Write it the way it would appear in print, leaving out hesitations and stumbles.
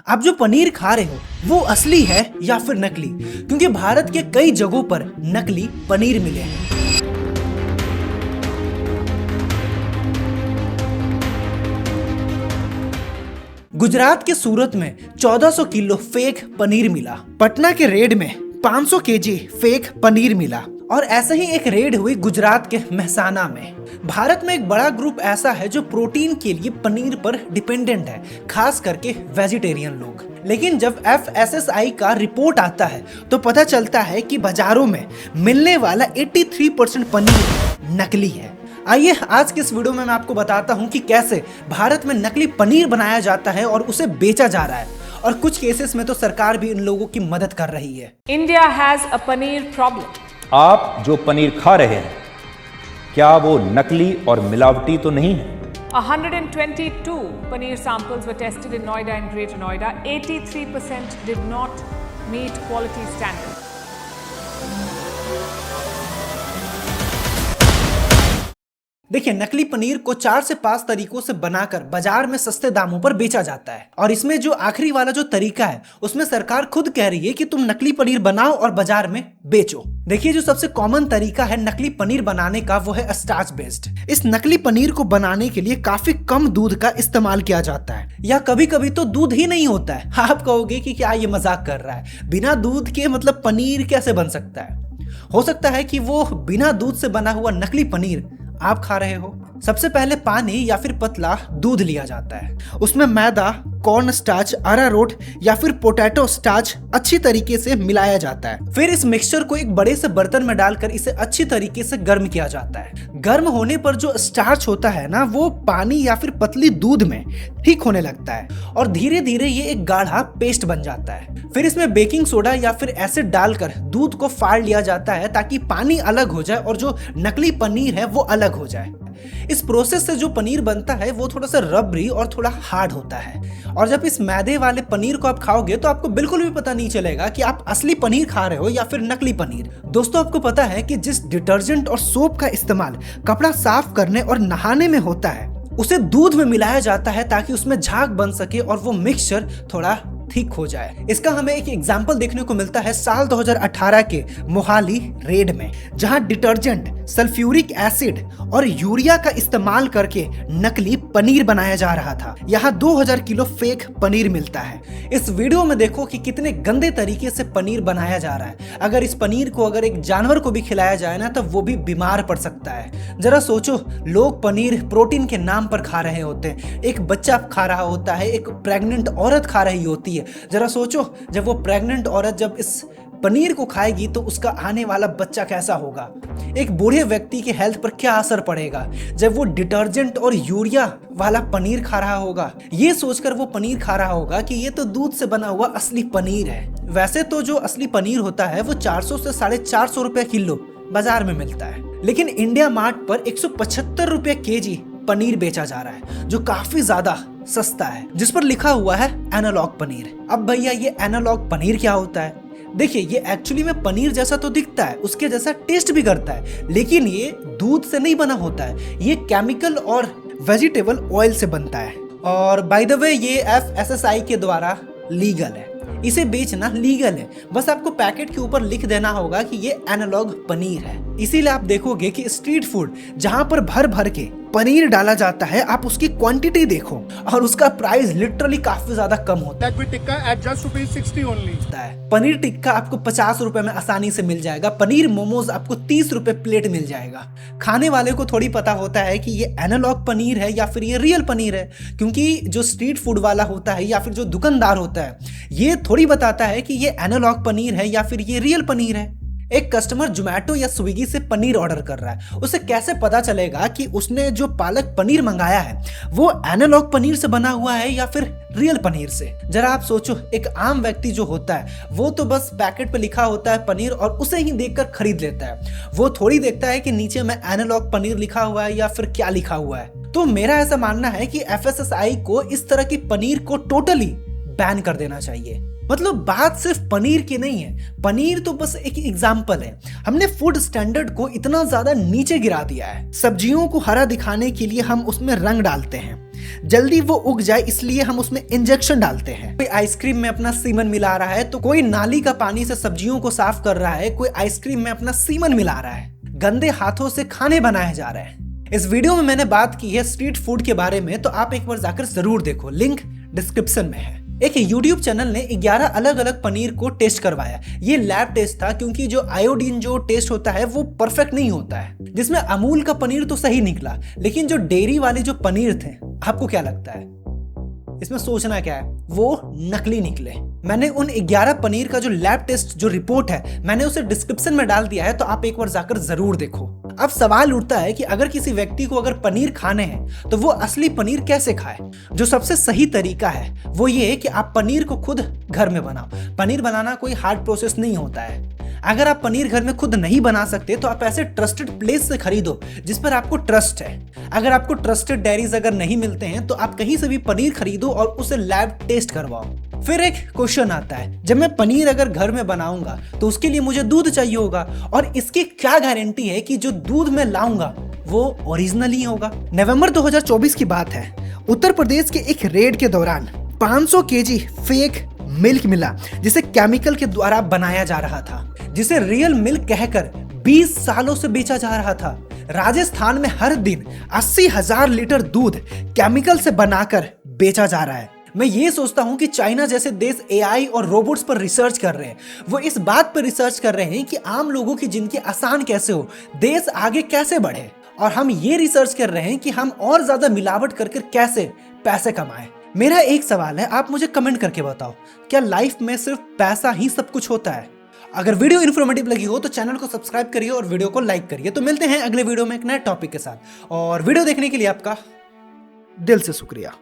आप जो पनीर खा रहे हो वो असली है या फिर नकली, क्योंकि भारत के कई जगहों पर नकली पनीर मिले हैं। गुजरात के सूरत में 1400 किलो फेक पनीर मिला। पटना के रेड में 500 केजी फेक पनीर मिला। और ऐसे ही एक रेड हुई गुजरात के मेहसाना में। भारत में एक बड़ा ग्रुप ऐसा है जो प्रोटीन के लिए पनीर पर डिपेंडेंट है, खास करके वेजिटेरियन लोग। लेकिन जब FSSAI का रिपोर्ट आता है तो पता चलता है कि बाजारों में मिलने वाला 83% पनीर नकली है। आइए आज के इस वीडियो में मैं आपको बताता हूं कि कैसे भारत में नकली पनीर बनाया जाता है और उसे बेचा जा रहा है, और कुछ केसेस में तो सरकार भी इन लोगों की मदद कर रही है। India has a paneer problem. आप जो पनीर खा रहे हैं क्या वो नकली और मिलावटी तो नहीं है? 122 paneer samples were tested in Noida and Greater Noida. 83% did not meet quality standards. देखिए, नकली पनीर को 4 से 5 तरीकों से बनाकर बाजार में सस्ते दामों पर बेचा जाता है, और इसमें जो आखिरी वाला जो तरीका है उसमें सरकार खुद कह रही है कि तुम नकली पनीर बनाओ और बाजार में बेचो। देखिए, जो सबसे कॉमन तरीका है नकली पनीर बनाने का वो है स्टार्च बेस्ड। इस नकली पनीर को बनाने के लिए काफी कम दूध का इस्तेमाल किया जाता है, या कभी कभी तो दूध ही नहीं होता है। आप कहोगे कि क्या ये मजाक कर रहा है, बिना दूध के मतलब पनीर कैसे बन सकता है? हो सकता है कि वो बिना दूध से बना हुआ नकली पनीर आप खा रहे हो। सबसे पहले पानी या फिर पतला दूध लिया जाता है, उसमें मैदा, कॉर्न स्टार्च, अरारोट या फिर पोटैटो स्टार्च अच्छी तरीके से मिलाया जाता है। फिर इस मिक्सचर को एक बड़े से बर्तन में डालकर इसे अच्छी तरीके से गर्म किया जाता है। गर्म होने पर जो स्टार्च होता है ना, वो पानी या फिर पतली दूध में ठीक होने लगता है और धीरे धीरे ये एक गाढ़ा पेस्ट बन जाता है। फिर इसमें बेकिंग सोडा या फिर एसिड डालकर दूध को फाड़ लिया जाता है ताकि पानी अलग हो जाए और जो नकली पनीर है वो अलग हो जाए। इस प्रोसेस से जो पनीर बनता है वो थोड़ा सा रबरी और थोड़ा हार्ड होता है, और जब इस मैदे वाले पनीर को आप खाओगे तो आपको बिल्कुल भी पता नहीं चलेगा कि आप असली पनीर खा रहे हो या फिर नकली पनीर। दोस्तों, आपको पता है कि जिस डिटर्जेंट और सोप का इस्तेमाल कपड़ा साफ करने और नहाने में होता है उसे दूध में मिलाया जाता है ताकि उसमें झाग बन सके और वो मिक्सचर थोड़ा ठीक हो जाए। इसका हमें एक एग्जाम्पल देखने को मिलता है साल 2018 के मोहाली रेड में, जहां डिटर्जेंट, सल्फ्यूरिक एसिड और यूरिया का इस्तेमाल करके नकली पनीर बनाया जा रहा था। यहाँ 2000 किलो फेक पनीर मिलता है। इस वीडियो में देखो कि कितने गंदे तरीके से पनीर बनाया जा रहा है। अगर इस पनीर को अगर एक जानवर को भी खिलाया जाए ना तो वो भी बीमार पड़ सकता है। जरा सोचो, लोग पनीर प्रोटीन के नाम पर खा रहे होते हैं, एक बच्चा खा रहा होता है, एक प्रेग्नेंट औरत खा रही होती है। जरा सोचो, जब वो प्रेग्नेंट औरत जब इस पनीर को खाएगी तो उसका आने वाला बच्चा कैसा होगा। एक बूढ़े व्यक्ति के हेल्थ पर क्या असर पड़ेगा जब वो डिटर्जेंट और यूरिया वाला पनीर खा रहा होगा। ये सोचकर वो पनीर खा रहा होगा कि ये तो दूध से बना हुआ असली पनीर है। वैसे तो जो असली पनीर होता है वो 400 से 450 रुपए किलो बाजार में मिलता है, लेकिन इंडिया मार्ट पर 175 रुपए केजी पनीर बेचा जा रहा है, जो काफी ज्यादा सस्ता है, जिस पर लिखा हुआ है एनालॉग पनीर। अब भैया, ये एनालॉग पनीर क्या होता है? देखिए, ये एक्चुअली में पनीर जैसा तो दिखता है, उसके जैसा टेस्ट भी करता है, लेकिन ये दूध से नहीं बना होता है। ये केमिकल और वेजिटेबल ऑयल से बनता है, और बाय द वे ये FSSAI के द्वारा लीगल है। इसे बेचना लीगल है, बस आपको पैकेट के ऊपर लिख देना होगा कि ये एनालॉग पनीर है। इसीलिए आप देखोगे कि स्ट्रीट फूड जहां पर भर भर के पनीर डाला जाता है, आप उसकी क्वांटिटी देखो और उसका प्राइस लिटरली काफी ज्यादा कम होता है। पनीर टिक्का आपको 50 रुपए में आसानी से मिल जाएगा। पनीर मोमोज आपको 30 रुपए प्लेट मिल जाएगा। खाने वाले को थोड़ी पता होता है कि ये एनालॉग पनीर है या फिर ये रियल पनीर है, क्योंकि जो स्ट्रीट फूड वाला होता है या फिर जो दुकानदार होता है ये थोड़ी बताता है कि ये एनालॉग पनीर है या फिर ये रियल पनीर है। एक कस्टमर जोमेटो या स्विगी से पनीर ऑर्डर कर रहा है, उसे कैसे पता चलेगा कि उसने जो पालक पनीर मंगाया है वो एनालॉग पनीर से बना हुआ है या फिर रियल पनीर से? जरा आप सोचो, एक आम व्यक्ति जो होता है वो तो बस पैकेट पे लिखा होता है पनीर और उसे ही देखकर खरीद लेता है। वो थोड़ी देखता है कि नीचे में एनालॉग पनीर लिखा हुआ है या फिर क्या लिखा हुआ है। तो मेरा ऐसा मानना है कि FSSAI को इस तरह की पनीर को टोटली बैन कर देना चाहिए। मतलब बात सिर्फ पनीर की नहीं है, पनीर तो बस एक एग्जाम्पल है। हमने फूड स्टैंडर्ड को इतना ज्यादा नीचे गिरा दिया है। सब्जियों को हरा दिखाने के लिए हम उसमें रंग डालते हैं, जल्दी वो उग जाए, इसलिए हम उसमें इंजेक्शन डालते हैं। कोई आइसक्रीम में अपना सीमन मिला रहा है, तो कोई नाली का पानी से सब्जियों को साफ कर रहा है, कोई आइसक्रीम में अपना सीमन मिला रहा है। गंदे हाथों से खाने बनाए जा रहे हैं। इस वीडियो में मैंने बात की है स्ट्रीट फूड के बारे में, तो आप एक बार जाकर जरूर देखो, लिंक डिस्क्रिप्शन में है। एक YouTube चैनल ने 11 अलग अलग पनीर को टेस्ट करवाया। ये लैब टेस्ट था, क्योंकि जो आयोडीन जो टेस्ट होता है वो परफेक्ट नहीं होता है। जिसमें अमूल का पनीर तो सही निकला, लेकिन जो डेयरी वाले जो पनीर थे, आपको क्या लगता है इसमें सोचना क्या है, वो नकली निकले। मैंने उन 11 पनीर का जो लैब टेस्ट जो रिपोर्ट है, मैंने उसे डिस्क्रिप्शन में डाल दिया है, तो आप एक बार जाकर जरूर देखो। अब सवाल उठता है कि अगर किसी व्यक्ति को अगर पनीर खाने हैं तो वो असली पनीर कैसे खाए। जो सबसे सही तरीका है वो ये है कि आप पनीर को खुद घर में बनाओ। पनीर बनाना कोई हार्ड प्रोसेस नहीं होता है। अगर आप पनीर घर में खुद नहीं बना सकते तो आप ऐसे ट्रस्टेड प्लेस से खरीदो जिस पर आपको ट्रस्ट है। अगर आपको ट्रस्टेड डेयरीज अगर नहीं मिलते हैं तो आप कहीं से भी पनीर खरीदो और उसे लैब टेस्ट करवाओ। फिर एक क्वेश्चन आता है, जब मैं पनीर अगर घर में बनाऊंगा तो उसके लिए मुझे दूध चाहिए होगा, और इसकी क्या गारंटी है कि जो दूध मैं लाऊंगा वो ओरिजिनल ही होगा। नवंबर 2024 की बात है। उत्तर प्रदेश के एक रेड के दौरान 500 केजी फेक मिल्क मिला, जिसे केमिकल के द्वारा बनाया जा रहा था, जिसे रियल मिल्क कहकर 20 सालों से बेचा जा रहा था। राजस्थान में हर दिन 80,000 लीटर दूध केमिकल से बनाकर बेचा जा रहा है। मैं ये सोचता हूँ कि चाइना जैसे देश AI और रोबोट्स पर रिसर्च कर रहे हैं। वो इस बात पर रिसर्च कर रहे हैं कि आम लोगों की जिंदगी आसान कैसे हो, देश आगे कैसे बढ़े। और हम ये रिसर्च कर रहे हैं कि हम और ज्यादा मिलावट करके कैसे पैसे कमाएं। मेरा एक सवाल है, आप मुझे कमेंट करके बताओ, क्या लाइफ में सिर्फ पैसा ही सब कुछ होता है? अगर वीडियो इन्फॉर्मेटिव लगी हो तो चैनल को सब्सक्राइब करिए और वीडियो को लाइक करिए। तो मिलते हैं अगले वीडियो में एक नए टॉपिक के साथ, और वीडियो देखने के लिए आपका दिल से शुक्रिया।